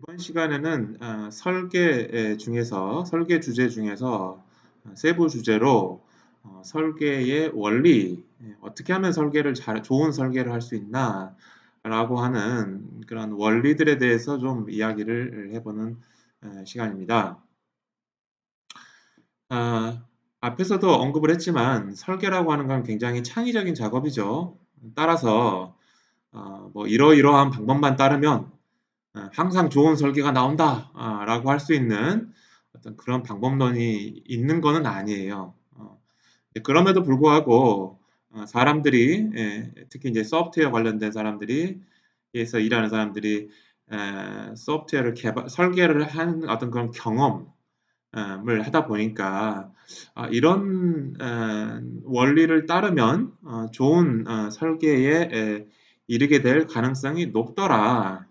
이번 시간에는 설계 주제 중에서 세부 주제로 설계의 원리, 어떻게 하면 좋은 설계를 할 수 있나 라고 하는 그런 원리들에 대해서 좀 이야기를 해보는 시간입니다. 아, 앞에서도 언급을 했지만 설계라고 하는 건 굉장히 창의적인 작업이죠. 따라서 뭐 이러이러한 방법만 따르면 항상 좋은 설계가 나온다 라고 할 수 있는 어떤 그런 방법론이 있는 거는 아니에요. 그럼에도 불구하고 사람들이 특히 이제 소프트웨어 관련된 사람들이 에서 일하는 사람들이 소프트웨어를 설계를 하는 어떤 그런 경험을 하다 보니까 이런 원리를 따르면 좋은 설계에 이르게 될 가능성이 높더라.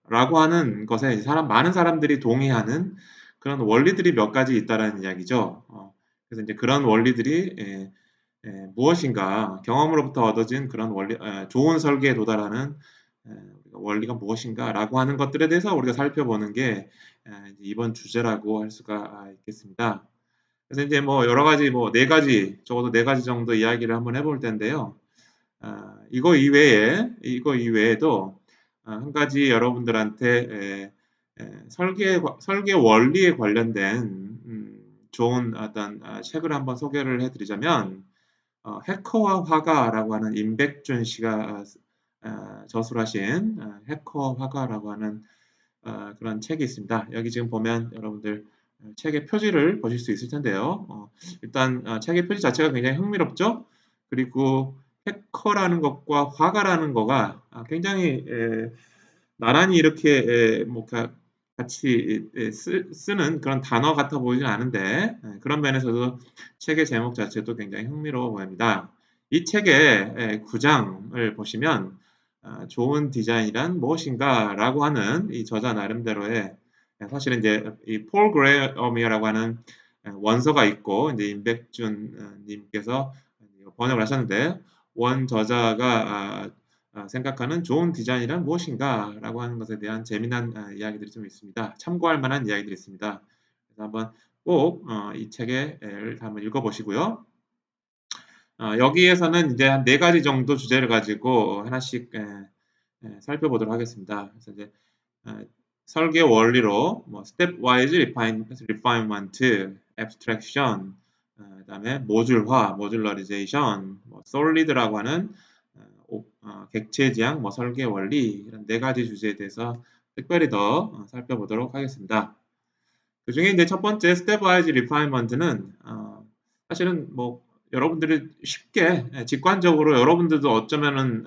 라고 하는 것에 많은 사람들이 동의하는 그런 원리들이 몇 가지 있다라는 이야기죠. 그래서 이제 그런 원리들이 무엇인가, 경험으로부터 얻어진 그런 좋은 설계에 도달하는 원리가 무엇인가라고 하는 것들에 대해서 우리가 살펴보는 게 이번 주제라고 할 수가 있겠습니다. 그래서 이제 뭐 여러 가지 네 가지, 적어도 네 가지 정도 이야기를 한번 해볼 텐데요. 이거 이외에도 한 가지 여러분들한테 설계 원리에 관련된 좋은 어떤 책을 한번 소개를 해드리자면 해커와 화가라고 하는 임백준 씨가 저술하신 해커 화가라고 하는 그런 책이 있습니다. 여기 지금 보면 여러분들 책의 표지를 보실 수 있을 텐데요. 일단 책의 표지 자체가 굉장히 흥미롭죠. 그리고 해커라는 것과 화가라는 거가 굉장히 나란히 이렇게 같이 쓰는 그런 단어 같아 보이진 않은데 그런 면에서도 책의 제목 자체도 굉장히 흥미로워 보입니다. 이 책의 9장을 보시면 좋은 디자인이란 무엇인가 라고 하는 이 저자 나름대로의 사실은 이제 이 폴 그레어미어라고 하는 원서가 있고 이제 임백준 님께서 번역을 하셨는데 원 저자가 생각하는 좋은 디자인이란 무엇인가 라고 하는 것에 대한 재미난 이야기들이 좀 있습니다. 참고할 만한 이야기들이 있습니다. 그래서 한번 꼭 이 책을 한번 읽어보시고요. 여기에서는 이제 한 네 가지 정도 주제를 가지고 하나씩 살펴보도록 하겠습니다. 그래서 이제 설계 원리로 stepwise refinement, abstraction, 그다음에 모듈화, modularization, solid라고 하는 객체 지향, 설계 원리 이런 네 가지 주제에 대해서 특별히 더 살펴보도록 하겠습니다. 그 중에 이제 첫 번째 stepwise refinement는 사실은 여러분들이 쉽게 직관적으로 여러분들도 어쩌면은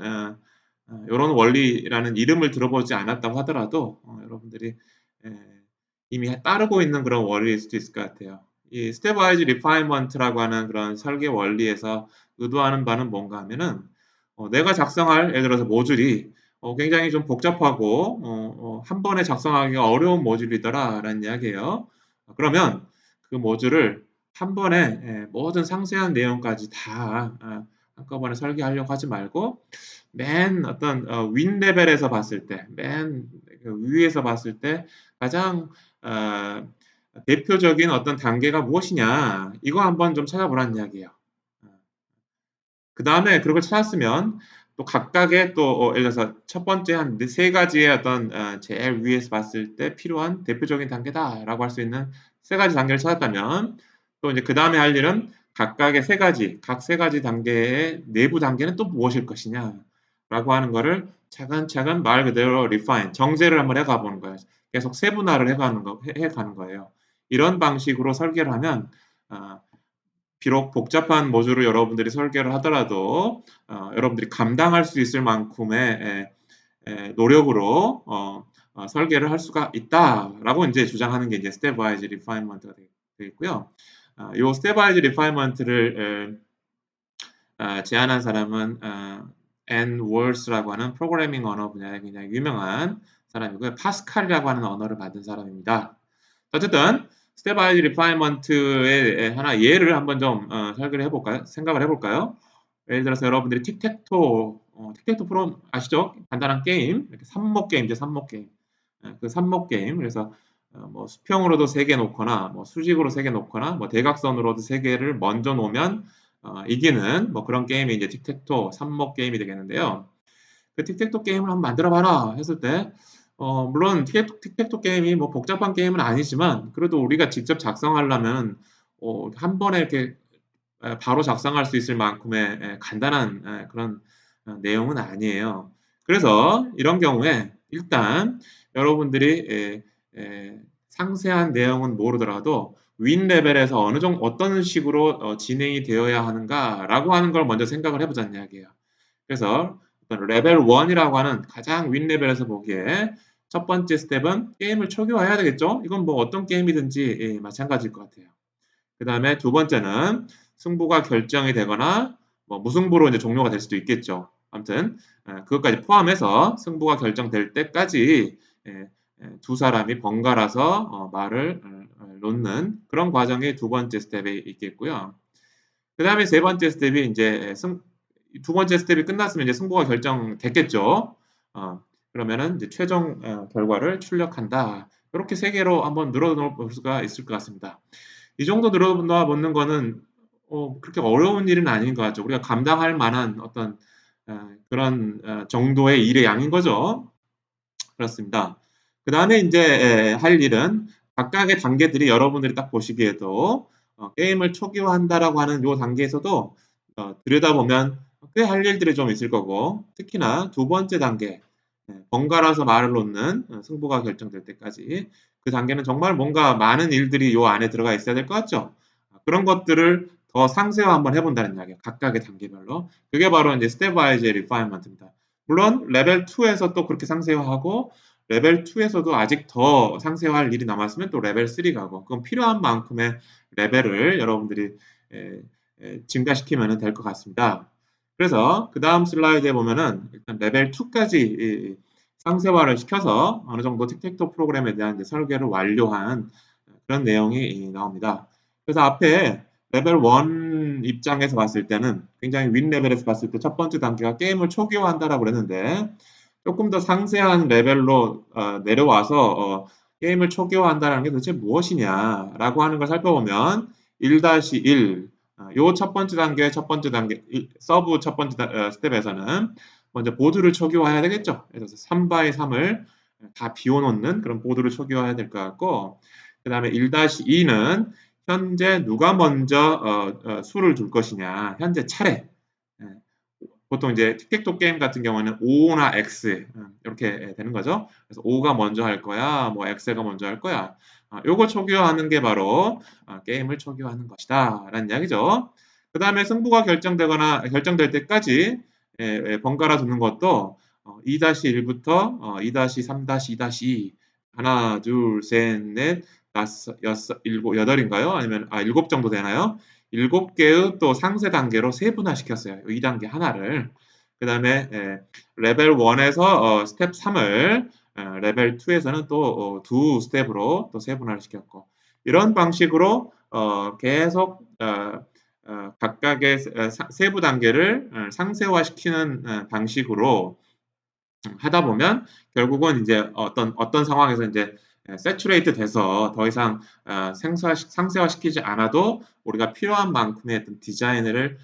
이런 원리라는 이름을 들어보지 않았다고 하더라도 여러분들이 이미 따르고 있는 그런 원리일 수도 있을 것 같아요. 이 stepwise refinement라고 하는 그런 설계 원리에서 의도하는 바는 뭔가 하면은 내가 작성할 예를 들어서 모듈이 굉장히 좀 복잡하고 한 번에 작성하기가 어려운 모듈이더라라는 이야기예요. 그러면 그 모듈을 한 번에 모든 상세한 내용까지 다 한꺼번에 설계하려고 하지 말고 맨 어떤 윗 레벨에서 봤을 때, 맨 위에서 봤을 때 가장 대표적인 어떤 단계가 무엇이냐 이거 한번 좀 찾아보라는 이야기예요. 그 다음에 그걸 찾았으면 또 각각의 또 예를 들어서 첫 번째 한 세 가지의 어떤 제일 위에서 봤을 때 필요한 대표적인 단계다라고 할 수 있는 세 가지 단계를 찾았다면 또 이제 그 다음에 할 일은 각각의 각 세 가지 단계의 내부 단계는 또 무엇일 것이냐라고 하는 거를 차근차근 말 그대로 refine 정제를 한번 해가 보는 거예요. 계속 세분화를 해가는 거예요. 이런 방식으로 설계를 하면 비록 복잡한 모듈을 여러분들이 설계를 하더라도 여러분들이 감당할 수 있을 만큼의 노력으로 설계를 할 수가 있다라고 이제 주장하는 게 이제 stepwise refinement가 되겠고요. 이 stepwise refinement를 제안한 사람은 Ann Worth라고 하는 프로그래밍 언어 분야에 굉장히 유명한 사람이고요. 파스칼이라고 하는 언어를 만든 사람입니다. 어쨌든 stepwise refinement의 하나 예를 한번 좀 설계를 해볼까요? 생각을 해볼까요? 예를 들어서 여러분들이 틱택토 프로 아시죠? 간단한 게임, 이렇게 삼목 게임이죠, 삼목 게임. 그 삽목 게임. 그래서 뭐 수평으로도 3개 놓거나 뭐 수직으로 3개 놓거나 뭐 대각선으로도 3개를 먼저 놓으면 이기는 뭐 그런 게임이 이제 틱택토 삽목 게임이 되겠는데요. 그 틱택토 게임을 한번 만들어 봐라 했을 때 물론 틱택토 게임이 뭐 복잡한 게임은 아니지만 그래도 우리가 직접 작성하려면 한 번에 이렇게 바로 작성할 수 있을 만큼의 간단한 그런 내용은 아니에요. 그래서 이런 경우에 일단 여러분들이 상세한 내용은 모르더라도 윈 레벨에서 어느 정도 어떤 식으로 진행이 되어야 하는가라고 하는 걸 먼저 생각을 해보자는 이야기예요. 그래서 레벨 1이라고 하는 가장 윈 레벨에서 보기에 첫 번째 스텝은 게임을 초기화해야 되겠죠? 이건 뭐 어떤 게임이든지 마찬가지일 것 같아요. 그 다음에 두 번째는 승부가 결정이 되거나 뭐 무승부로 이제 종료가 될 수도 있겠죠. 아무튼 그것까지 포함해서 승부가 결정될 때까지 두 사람이 번갈아서 말을 놓는 그런 과정이 두 번째 스텝에 있겠고요. 그 다음에 세 번째 스텝이 이제 두 번째 스텝이 끝났으면 이제 승부가 결정됐겠죠. 그러면은 이제 최종 결과를 출력한다. 이렇게 세 개로 한번 늘어놓을 수가 있을 것 같습니다. 이 정도 늘어놓는 거는 그렇게 어려운 일은 아닌 것 같죠. 우리가 감당할 만한 어떤 그런 정도의 일의 양인 거죠. 그렇습니다. 그 다음에 이제 할 일은 각각의 단계들이 여러분들이 딱 보시기에도 게임을 초기화한다라고 하는 요 단계에서도 들여다보면 꽤 할 일들이 좀 있을 거고 특히나 두 번째 단계 번갈아서 말을 놓는 승부가 결정될 때까지 그 단계는 정말 뭔가 많은 일들이 요 안에 들어가 있어야 될 것 같죠. 그런 것들을 더 상세화 한번 해본다는 이야기예요. 각각의 단계별로. 그게 바로 이제 스텝 와이즈 리파인먼트입니다. 물론 레벨 2에서 또 그렇게 상세화하고 레벨 2에서도 아직 더 상세화할 일이 남았으면 또 레벨 3 가고 그건 필요한 만큼의 레벨을 여러분들이 증가시키면 될 것 같습니다. 그래서 그 다음 슬라이드에 보면은 일단 레벨 2까지 상세화를 시켜서 어느 정도 틱택토 프로그램에 대한 이제 설계를 완료한 그런 내용이 나옵니다. 그래서 앞에 레벨 1 입장에서 봤을 때는 굉장히 윗 레벨에서 봤을 때 첫 번째 단계가 게임을 초기화한다라고 그랬는데 조금 더 상세한 레벨로 내려와서 게임을 초기화한다는 게 도대체 무엇이냐라고 하는 걸 살펴보면 1-1 요 첫 번째 단계 서브 첫 번째 스텝에서는 먼저 보드를 초기화해야 되겠죠. 그래서 3x3을 다 비워놓는 그런 보드를 초기화해야 될 것 같고 그 다음에 1-2는 현재 누가 먼저 수를 줄 것이냐 현재 차례 보통 이제 틱택토 게임 같은 경우는 O나 X 이렇게 되는 거죠. 그래서 O가 먼저 할 거야, 뭐 X가 먼저 할 거야. 요거 초기화하는 게 바로 게임을 초기화하는 것이다 라는 이야기죠. 그 다음에 승부가 결정될 때까지 번갈아 두는 것도 2-1부터 2-3-2-2 하나, 둘, 셋, 넷, 다섯, 여섯, 일곱, 여덟인가요? 아니면 일곱 정도 되나요? 7개의 또 상세 단계로 세분화시켰어요. 이 단계 하나를. 그 다음에 레벨 1에서 스텝 3을 레벨 2에서는 또 두 스텝으로 또 세분화를 시켰고 이런 방식으로 계속 각각의 세부 단계를 상세화시키는 방식으로 하다 보면 결국은 이제 어떤 상황에서 이제 세츄레이트 돼서 더 이상 상세화시키지 않아도 우리가 필요한 만큼의 어떤 디자인을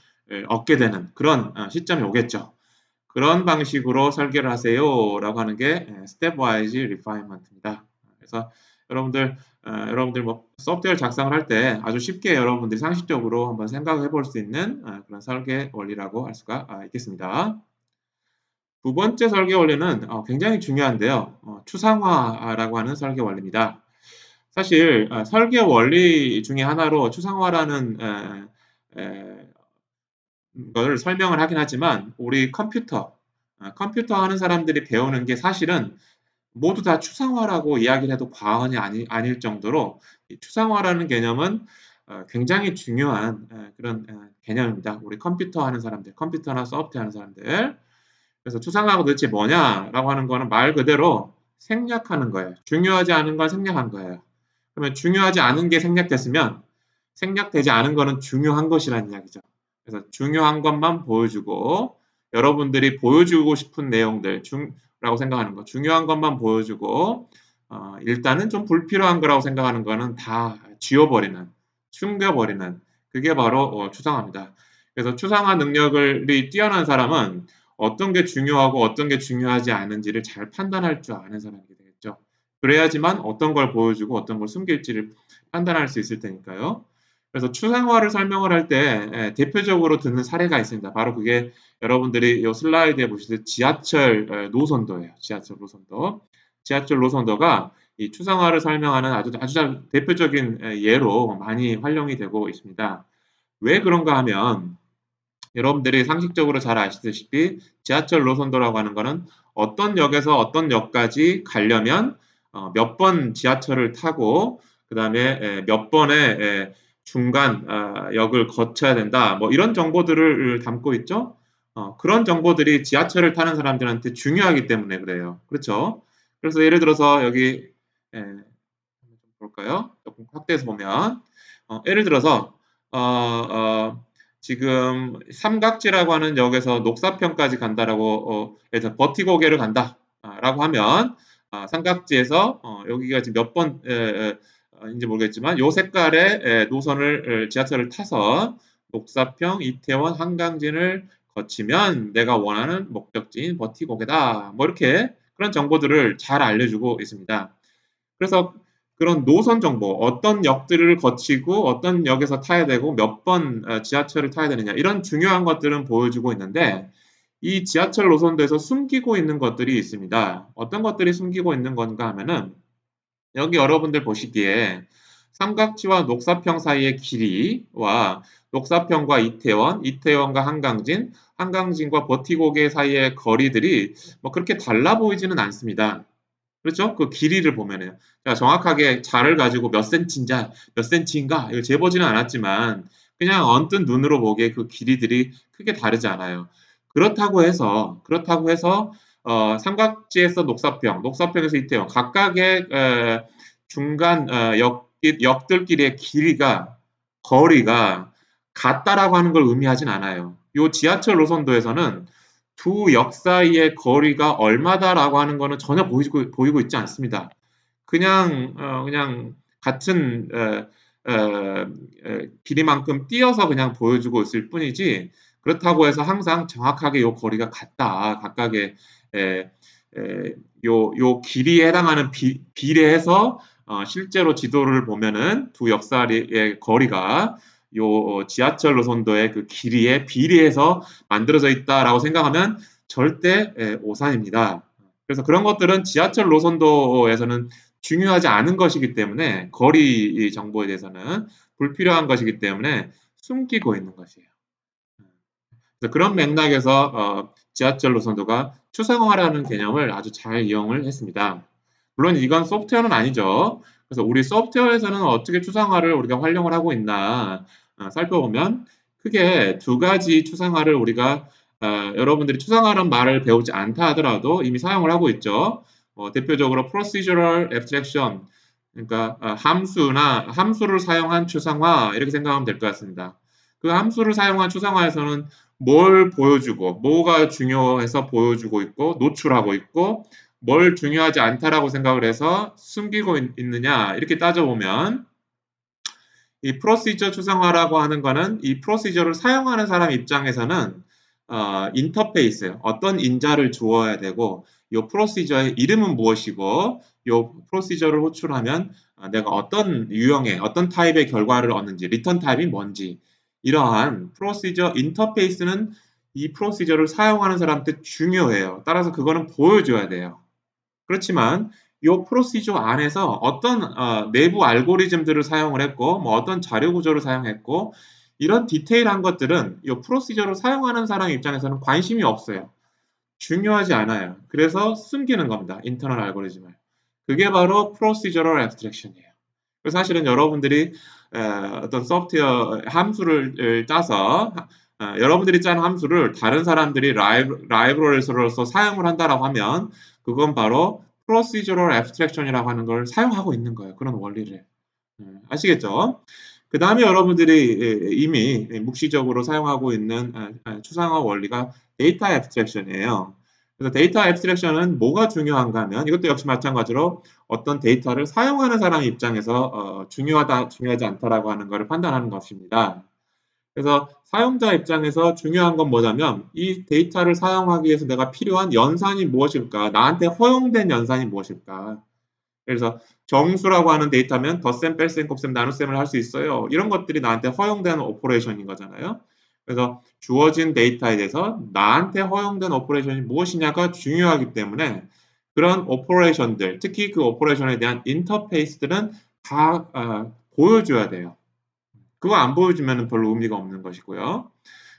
얻게 되는 그런 시점이 오겠죠. 그런 방식으로 설계를 하세요라고 하는 게 스텝 와이즈 리파인먼트입니다. 그래서 여러분들 뭐 소프트웨어 작성을 할 때 아주 쉽게 여러분들이 상식적으로 한번 생각해 볼 수 있는 그런 설계 원리라고 할 수가 있겠습니다. 두 번째 설계 원리는 굉장히 중요한데요. 추상화라고 하는 설계 원리입니다. 사실 설계 원리 중에 하나로 추상화라는 걸 설명을 하긴 하지만 우리 컴퓨터 하는 사람들이 배우는 게 사실은 모두 다 추상화라고 이야기를 해도 과언이 아닐 정도로 추상화라는 개념은 굉장히 중요한 그런 개념입니다. 우리 컴퓨터 하는 사람들, 컴퓨터나 소프트웨어 하는 사람들. 그래서 추상화가 도대체 뭐냐라고 하는 거는 말 그대로 생략하는 거예요. 중요하지 않은 걸 생략한 거예요. 그러면 중요하지 않은 게 생략됐으면 생략되지 않은 거는 중요한 것이라는 이야기죠. 그래서 중요한 것만 보여주고 여러분들이 보여주고 싶은 내용들 라고 생각하는 거 중요한 것만 보여주고 일단은 좀 불필요한 거라고 생각하는 거는 다 지워버리는, 숨겨버리는 그게 바로 추상화입니다. 그래서 추상화 능력이 뛰어난 사람은 어떤 게 중요하고 어떤 게 중요하지 않은지를 잘 판단할 줄 아는 사람이 되겠죠. 그래야지만 어떤 걸 보여주고 어떤 걸 숨길지를 판단할 수 있을 테니까요. 그래서 추상화를 설명을 할 때 대표적으로 듣는 사례가 있습니다. 바로 그게 여러분들이 이 슬라이드에 보시듯 지하철 노선도예요. 지하철 노선도. 지하철 노선도가 이 추상화를 설명하는 아주 대표적인 예로 많이 활용이 되고 있습니다. 왜 그런가 하면 여러분들이 상식적으로 잘 아시다시피 지하철 노선도라고 하는 거는 어떤 역에서 어떤 역까지 가려면 몇 번 지하철을 타고 그 다음에 몇 번의 중간 역을 거쳐야 된다. 뭐 이런 정보들을 담고 있죠. 그런 정보들이 지하철을 타는 사람들한테 중요하기 때문에 그래요. 그렇죠? 그래서 예를 들어서 여기 볼까요? 조금 확대해서 보면 예를 들어서 지금 삼각지라고 하는 역에서 녹사평까지 간다라고 해서 버티고개를 간다라고 하면 삼각지에서 여기가 지금 몇 번인지 모르겠지만 요 색깔의 노선을 지하철을 타서 녹사평, 이태원, 한강진을 거치면 내가 원하는 목적지인 버티고개다. 뭐 이렇게 그런 정보들을 잘 알려주고 있습니다. 그래서 그런 노선 정보, 어떤 역들을 거치고 어떤 역에서 타야 되고 몇 번 지하철을 타야 되느냐 이런 중요한 것들은 보여주고 있는데 이 지하철 노선도에서 숨기고 있는 것들이 있습니다. 어떤 것들이 숨기고 있는 건가 하면은 여기 여러분들 보시기에 삼각지와 녹사평 사이의 길이와 녹사평과 이태원, 이태원과 한강진, 한강진과 버티고개 사이의 거리들이 뭐 그렇게 달라 보이지는 않습니다. 그렇죠? 그 길이를 보면은 정확하게 자를 가지고 몇 센치인가 이거 재보지는 않았지만 그냥 언뜻 눈으로 보기에 그 길이들이 크게 다르지 않아요. 그렇다고 해서 삼각지에서 녹사평, 녹사평에서 이태원 각각의 중간 역들끼리의 거리가 같다라고 하는 걸 의미하진 않아요. 요 지하철 노선도에서는 두 역 사이의 거리가 얼마다라고 하는 거는 전혀 보이고 있지 않습니다. 그냥 같은 길이만큼 띄어서 그냥 보여주고 있을 뿐이지 그렇다고 해서 항상 정확하게 요 거리가 같다. 각각의 요 길이에 해당하는 비례해서 실제로 지도를 보면은 두 역사의 거리가 요 지하철 노선도의 그 길이에 비례해서 만들어져 있다라고 생각하면 절대 오산입니다. 그래서 그런 것들은 지하철 노선도에서는 중요하지 않은 것이기 때문에 거리 정보에 대해서는 불필요한 것이기 때문에 숨기고 있는 것이에요. 그래서 그런 맥락에서 지하철 노선도가 추상화라는 개념을 아주 잘 이용을 했습니다. 물론 이건 소프트웨어는 아니죠. 그래서 우리 소프트웨어에서는 어떻게 추상화를 우리가 활용을 하고 있나 살펴보면 크게 두 가지 추상화를 우리가 여러분들이 추상화라는 말을 배우지 않다 하더라도 이미 사용을 하고 있죠. 대표적으로 procedural abstraction 그러니까 함수를 사용한 추상화 이렇게 생각하면 될 것 같습니다. 그 함수를 사용한 추상화에서는 뭘 보여주고 뭐가 중요해서 보여주고 있고 노출하고 있고 뭘 중요하지 않다라고 생각을 해서 숨기고 있느냐 이렇게 따져보면 이 프로시저 추상화라고 하는 거는 이 프로시저를 사용하는 사람 입장에서는 인터페이스 어떤 인자를 주어야 되고 이 프로시저의 이름은 무엇이고 이 프로시저를 호출하면 내가 어떤 유형의 어떤 타입의 결과를 얻는지 리턴 타입이 뭔지 이러한 프로시저 인터페이스는 이 프로시저를 사용하는 사람한테 중요해요. 따라서 그거는 보여줘야 돼요. 그렇지만 이 프로시저 안에서 어떤 내부 알고리즘들을 사용을 했고 뭐 어떤 자료 구조를 사용했고 이런 디테일한 것들은 이 프로시저를 사용하는 사람 입장에서는 관심이 없어요. 중요하지 않아요. 그래서 숨기는 겁니다. 인터널 알고리즘을. 그게 바로 procedural abstraction이에요. 그래서 사실은 여러분들이 어떤 소프트웨어 함수를 짜서 여러분들이 짠 함수를 다른 사람들이 라이브러리로서 사용을 한다라고 하면 그건 바로 procedural abstraction이라고 하는 걸 사용하고 있는 거예요. 그런 원리를. 아시겠죠? 그 다음에 여러분들이 이미 묵시적으로 사용하고 있는 추상화 원리가 데이터 abstraction이에요. 그래서 데이터 앱스트랙션은 뭐가 중요한가 하면 이것도 역시 마찬가지로 어떤 데이터를 사용하는 사람 입장에서 중요하다, 중요하지 않다라고 하는 것을 판단하는 것입니다. 그래서 사용자 입장에서 중요한 건 뭐냐면 이 데이터를 사용하기 위해서 내가 필요한 연산이 무엇일까? 나한테 허용된 연산이 무엇일까? 그래서 정수라고 하는 데이터면 덧셈, 뺄셈, 곱셈, 나눗셈을 할 수 있어요. 이런 것들이 나한테 허용된 오퍼레이션인 거잖아요. 그래서 주어진 데이터에 대해서 나한테 허용된 오퍼레이션이 무엇이냐가 중요하기 때문에 그런 오퍼레이션들, 특히 그 오퍼레이션에 대한 인터페이스들은 다 보여줘야 돼요. 그거 안 보여주면 별로 의미가 없는 것이고요.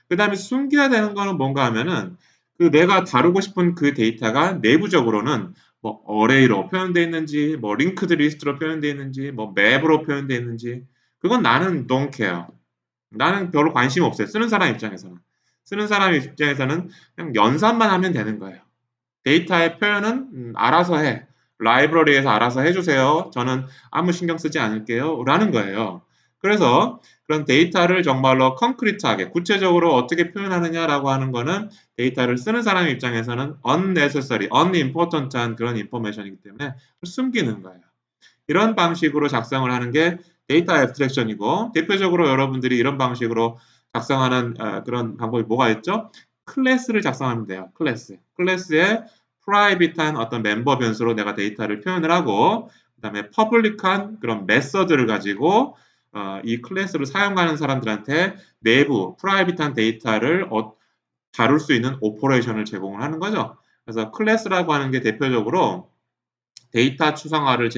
그 다음에 숨겨야 되는 거는 뭔가 하면은 그 내가 다루고 싶은 그 데이터가 내부적으로는 뭐 어레이로 표현되어 있는지 뭐 링크드 리스트로 표현되어 있는지 뭐 맵으로 표현되어 있는지 그건 나는 don't care. 나는 별로 관심 없어요. 쓰는 사람 입장에서는. 쓰는 사람 입장에서는 그냥 연산만 하면 되는 거예요. 데이터의 표현은 알아서 해. 라이브러리에서 알아서 해주세요. 저는 아무 신경 쓰지 않을게요. 라는 거예요. 그래서 그런 데이터를 정말로 concrete하게 구체적으로 어떻게 표현하느냐라고 하는 거는 데이터를 쓰는 사람 입장에서는 unnecessary, unimportant한 그런 인포메이션이기 때문에 숨기는 거예요. 이런 방식으로 작성을 하는 게 데이터 앱스트랙션이고 대표적으로 여러분들이 이런 방식으로 작성하는 그런 방법이 뭐가 있죠? 클래스를 작성하면 돼요. 클래스에 프라이빗한 어떤 멤버 변수로 내가 데이터를 표현을 하고 그다음에 퍼블릭한 그런 메서드를 가지고 이 클래스를 사용하는 사람들한테 내부 프라이빗한 데이터를 다룰 수 있는 오퍼레이션을 제공을 하는 거죠. 그래서 클래스라고 하는 게 대표적으로 데이터 추상화를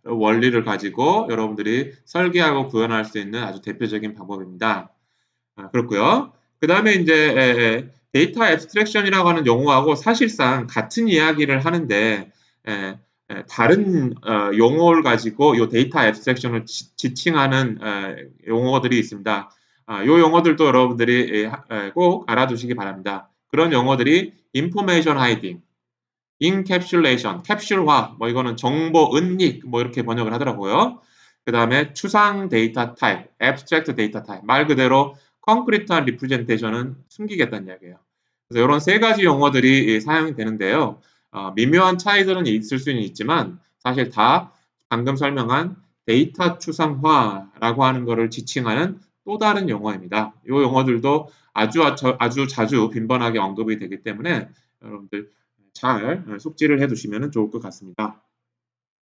원리를 가지고 여러분들이 설계하고 구현할 수 있는 아주 대표적인 방법입니다. 그렇고요. 그 다음에 이제 데이터 앱스트랙션이라고 하는 용어하고 사실상 같은 이야기를 하는데 다른 용어를 가지고 이 데이터 앱스트랙션을 지칭하는 용어들이 있습니다. 이 용어들도 여러분들이 꼭 알아두시기 바랍니다. 그런 용어들이 information hiding, 인캡슐레이션, 캡슐화, 뭐 이거는 정보 은닉, 뭐 이렇게 번역을 하더라고요. 그 다음에 추상 데이터 타입, abstract 데이터 타입, 말 그대로 concrete한 리프레젠테이션은 숨기겠다는 이야기예요. 그래서 이런 세 가지 용어들이 사용이 되는데요. 미묘한 차이들은 있을 수는 있지만 사실 다 방금 설명한 데이터 추상화라고 하는 것을 지칭하는 또 다른 용어입니다. 이 용어들도 아주 자주 빈번하게 언급이 되기 때문에 여러분들 잘 숙지를 해두시면 좋을 것 같습니다.